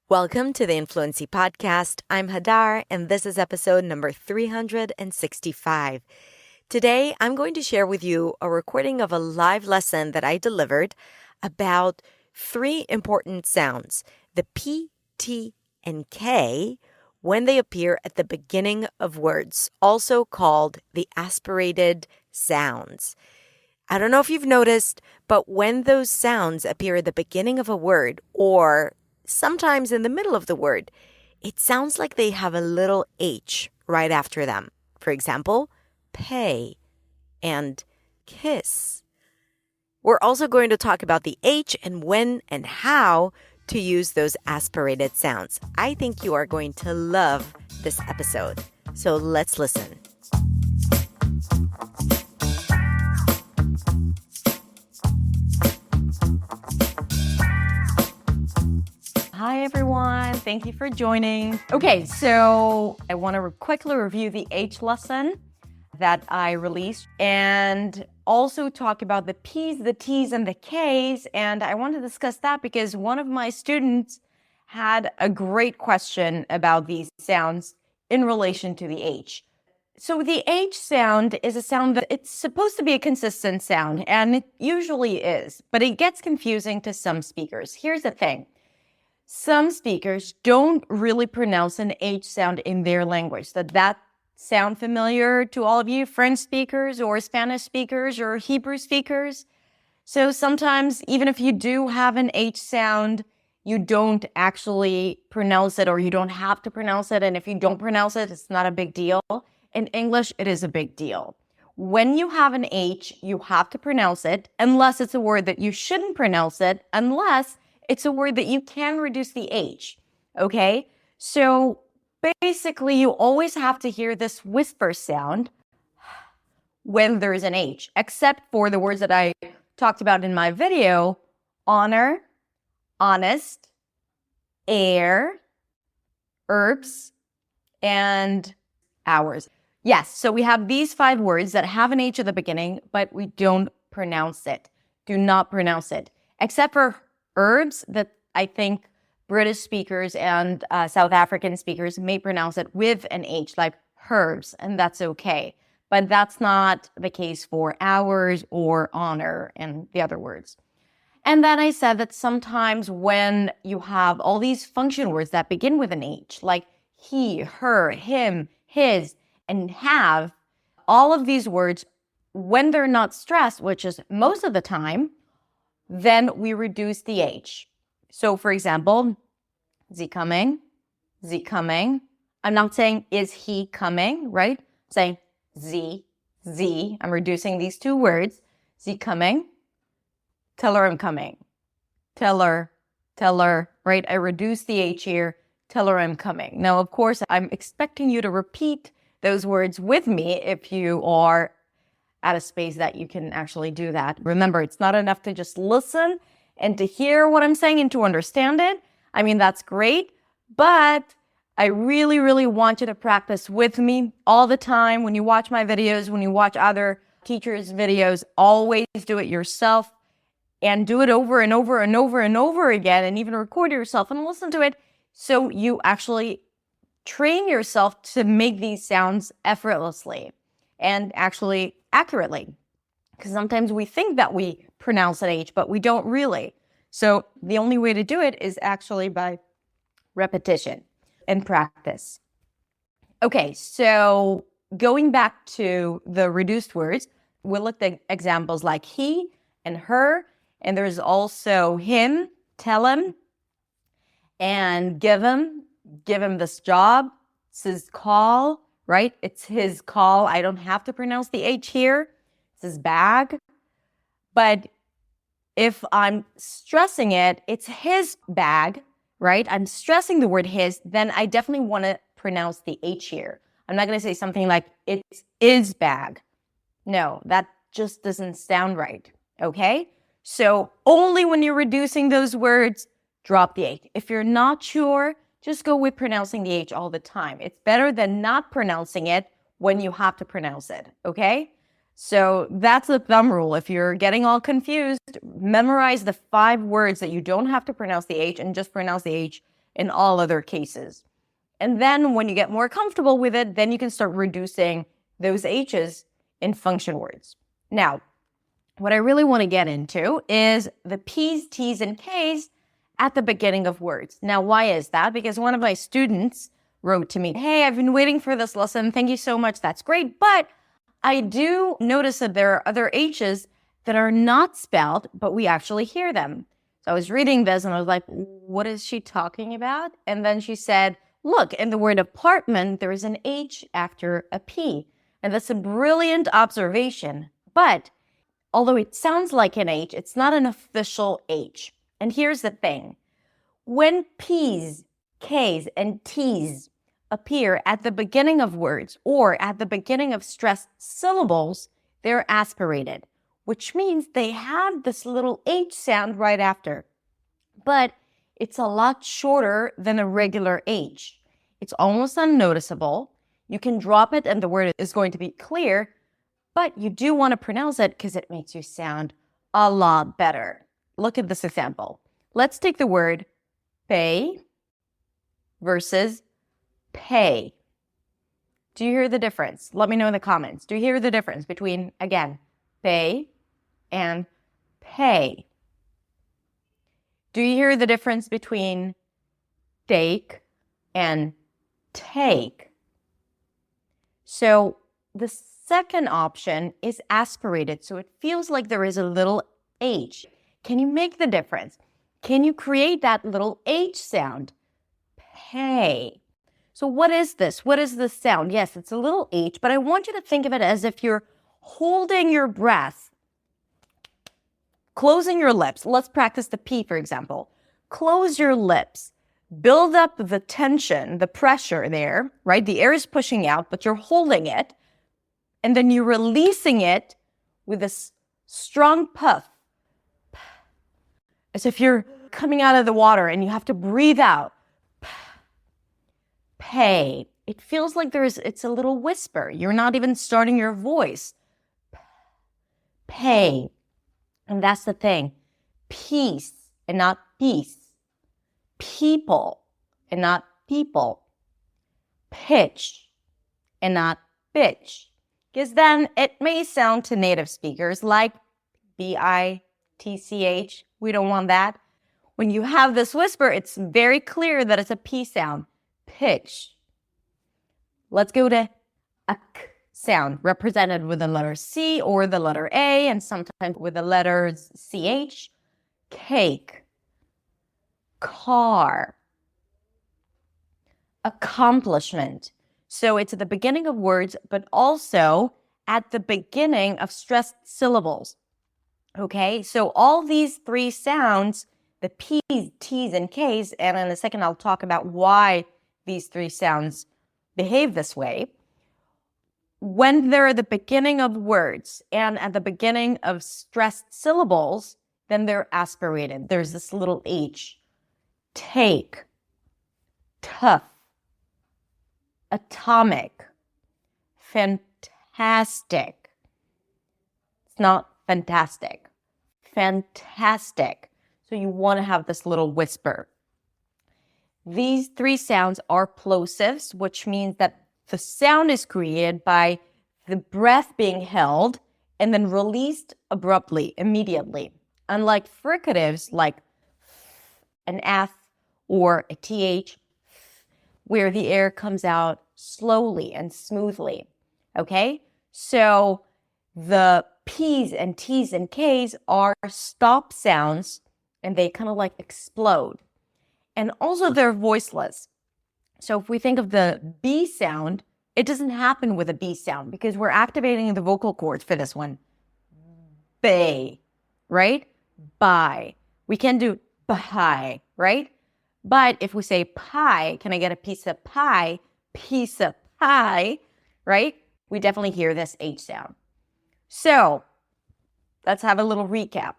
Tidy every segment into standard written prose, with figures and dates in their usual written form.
Welcome to the Influency Podcast. I'm Hadar, and this is episode number 365. Today, I'm going to share with you a recording of a live lesson that I delivered about three important sounds, the P, T, and K, when they appear at the beginning of words, also called the aspirated sounds. I don't know if you've noticed, but when those sounds appear at the beginning of a word or sometimes in the middle of the word, it sounds like they have a little H right after them. For example, pay and kiss. We're also going to talk about the H and when and how to use those aspirated sounds. I think you are going to love this episode. So let's listen. Hi, everyone. Thank you for joining. Okay, so I want to quickly review the H lesson that I released and also talk about the P's, the T's, and the K's. And I want to discuss that because one of my students had a great question about these sounds in relation to the H. So the H sound is a sound that it's supposed to be a consistent sound, and it usually is, but it gets confusing to some speakers. Here's the thing. Some speakers don't really pronounce an H sound in their language. Does that sound familiar to all of you, French speakers or Spanish speakers or Hebrew speakers? So sometimes, even if you do have an H sound, you don't actually pronounce it or you don't have to pronounce it. And if you don't pronounce it, it's not a big deal. In English, it is a big deal. When you have an H, you have to pronounce it unless it's a word that you shouldn't pronounce it, unless it's a word that you can reduce the H, okay? So basically, you always have to hear this whisper sound when there is an H, except for the words that I talked about in my video: honor, honest, air, herbs, and hours. Yes, so we have these 5 words that have an H at the beginning, but we don't pronounce it. Do not pronounce it, except for herbs that I think British speakers and South African speakers may pronounce it with an H, like herbs, and that's okay. But that's not the case for hours or honor and the other words. And then I said that sometimes when you have all these function words that begin with an H, like he, her, him, his, and have, all of these words, when they're not stressed, which is most of the time, then we reduce the H. So for example, is coming? I'm not saying is he coming, right? I'm saying z. I'm reducing these 2 words. Is coming? Tell her I'm coming. Tell her, right? I reduce the H here. Tell her I'm coming. Now, of course, I'm expecting you to repeat those words with me if you are at a space that you can actually do that. Remember, it's not enough to just listen and to hear what I'm saying and to understand it. I mean, that's great, but I really, really want you to practice with me all the time. When you watch my videos, when you watch other teachers' videos, always do it yourself and do it over and over and over and over again, and even record yourself and listen to it so you actually train yourself to make these sounds effortlessly and actually accurately, because sometimes we think that we pronounce an H, but we don't really. So the only way to do it is actually by repetition and practice. Okay, so going back to the reduced words, we looked at examples like he and her, and there's also him, tell him, and give him this job. It's his call, right? It's his call. I don't have to pronounce the H here. It's his bag. But if I'm stressing it, it's his bag, right? I'm stressing the word his, then I definitely want to pronounce the H here. I'm not going to say something like it's his bag. No, that just doesn't sound right, okay? So only when you're reducing those words, drop the H. If you're not sure, just go with pronouncing the H all the time. It's better than not pronouncing it when you have to pronounce it, okay? So that's the thumb rule. If you're getting all confused, memorize the 5 words that you don't have to pronounce the H and just pronounce the H in all other cases. And then when you get more comfortable with it, then you can start reducing those H's in function words. Now, what I really want to get into is the P's, T's, and K's at the beginning of words. Now, why is that? Because one of my students wrote to me, hey, I've been waiting for this lesson. Thank you so much. That's great. But I do notice that there are other H's that are not spelled, but we actually hear them. So I was reading this and I was like, what is she talking about? And then she said, look, in the word apartment, there is an H after a P. And that's a brilliant observation. But although it sounds like an H, it's not an official H. And here's the thing. When P's, K's, and T's appear at the beginning of words or at the beginning of stressed syllables, they're aspirated, which means they have this little H sound right after. But it's a lot shorter than a regular H. It's almost unnoticeable. You can drop it and the word is going to be clear, but you do want to pronounce it because it makes you sound a lot better. Look at this example. Let's take the word pay versus pay. Do you hear the difference? Let me know in the comments. Do you hear the difference between, again, pay and pay? Do you hear the difference between take and take? So the second option is aspirated, so it feels like there is a little H. Can you make the difference? Can you create that little H sound? Pay. So what is this? What is this sound? Yes, it's a little H, but I want you to think of it as if you're holding your breath, closing your lips. Let's practice the P, for example. Close your lips. Build up the tension, the pressure there, right? The air is pushing out, but you're holding it. And then you're releasing it with this strong puff. As if you're coming out of the water and you have to breathe out. Pay. It feels like it's a little whisper. You're not even starting your voice. Pay. And that's the thing. Peace and not peace. People and not people. Pitch and not bitch. Because then it may sound to native speakers like B-I-T-C-H. We don't want that. When you have this whisper, it's very clear that it's a P sound. Pitch. Let's go to a K sound, represented with the letter C or the letter A, and sometimes with the letters CH. Cake. Car. Accomplishment. So it's at the beginning of words, but also at the beginning of stressed syllables. Okay, so all these three sounds, the P's, T's, and K's, and in a second I'll talk about why these three sounds behave this way. When they're at the beginning of words and at the beginning of stressed syllables, then they're aspirated. There's this little H. Take. Tough. Atomic. Fantastic. It's not fantastic. Fantastic. So you want to have this little whisper. These three sounds are plosives, which means that the sound is created by the breath being held and then released abruptly, immediately. Unlike fricatives like an F or a TH, where the air comes out slowly and smoothly. Okay? So the P's and T's and K's are stop sounds and they kind of like explode. And also they're voiceless. So if we think of the B sound, it doesn't happen with a B sound because we're activating the vocal cords for this one. Bay, right? Bye. We can do bye, right? But if we say pie, can I get a piece of pie? Piece of pie, right? We definitely hear this H sound. So let's have a little recap.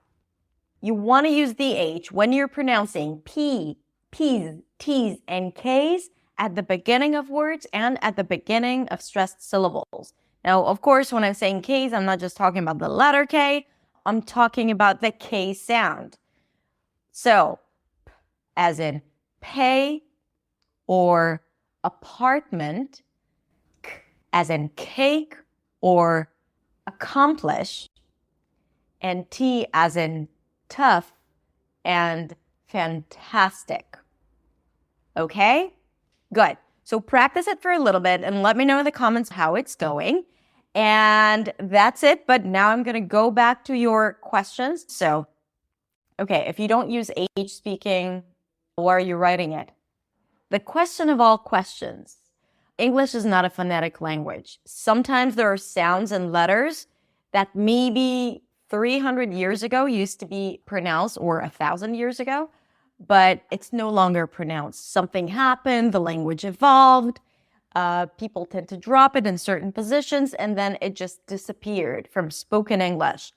You want to use the H when you're pronouncing P, P's, T's, and K's at the beginning of words and at the beginning of stressed syllables. Now, of course, when I'm saying K's, I'm not just talking about the letter K. I'm talking about the K sound. So, as in pay, or apartment, k as in cake or accomplish, and T as in tough and fantastic. Okay? Good. So practice it for a little bit and let me know in the comments how it's going. And that's it. But now I'm going to go back to your questions. So, okay, if you don't use H speaking, why are you writing it? The question of all questions. English is not a phonetic language. Sometimes there are sounds and letters that maybe 300 years ago used to be pronounced, or 1,000 years ago, but it's no longer pronounced. Something happened, the language evolved, people tend to drop it in certain positions, and then it just disappeared from spoken English.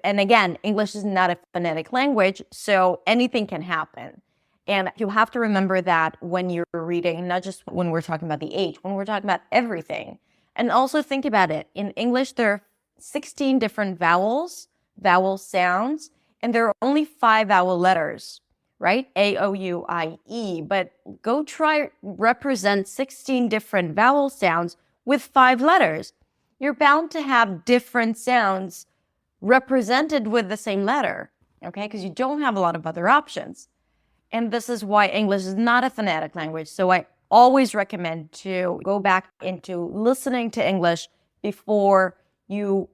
And again, English is not a phonetic language, so anything can happen. And you have to remember that when you're reading, not just when we're talking about the H, when we're talking about everything. And also think about it. In English, there are 16 different vowel sounds, and there are only 5 vowel letters, right? A, O, U, I, E. But go try represent 16 different vowel sounds with 5 letters. You're bound to have different sounds represented with the same letter, okay? Because you don't have a lot of other options. And this is why English is not a phonetic language. So I always recommend to go back into listening to English before you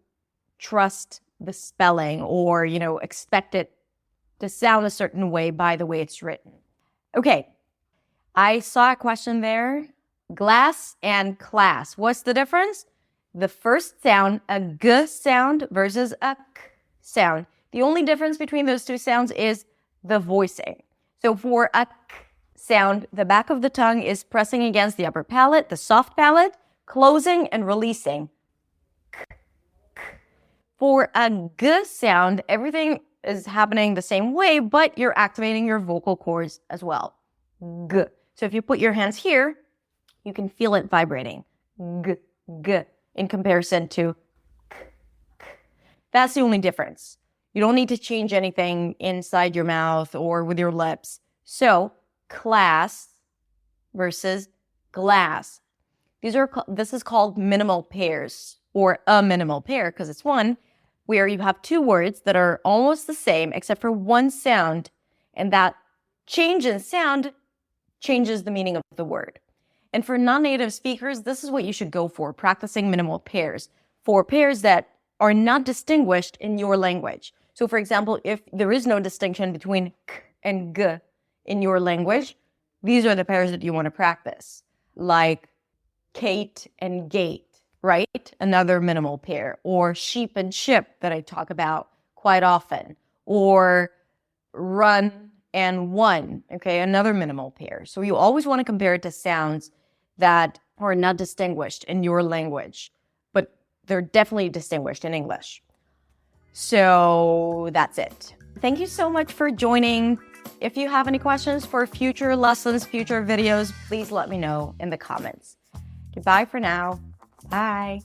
trust the spelling or, expect it to sound a certain way by the way it's written. Okay, I saw a question there. Glass and class. What's the difference? The first sound, a G sound versus a K sound. The only difference between those two sounds is the voicing. So for a K sound, the back of the tongue is pressing against the upper palate, the soft palate, closing and releasing. K, K. For a G sound, everything is happening the same way, but you're activating your vocal cords as well. G. So if you put your hands here, you can feel it vibrating. G, G, in comparison to K, K. That's the only difference. You don't need to change anything inside your mouth or with your lips. So, class versus glass. This is called minimal pairs, or a minimal pair, because it's one where you have 2 words that are almost the same except for one sound, and that change in sound changes the meaning of the word. And for non-native speakers, this is what you should go for, practicing minimal pairs, for pairs that are not distinguished in your language. So for example, if there is no distinction between K and G in your language, these are the pairs that you want to practice, like Kate and gate, right? Another minimal pair. Or sheep and ship that I talk about quite often. Or run and one, okay? Another minimal pair. So you always want to compare it to sounds that are not distinguished in your language, but they're definitely distinguished in English. So that's it. Thank you so much for joining. If you have any questions for future lessons, future videos, please let me know in the comments. Goodbye for now. Bye.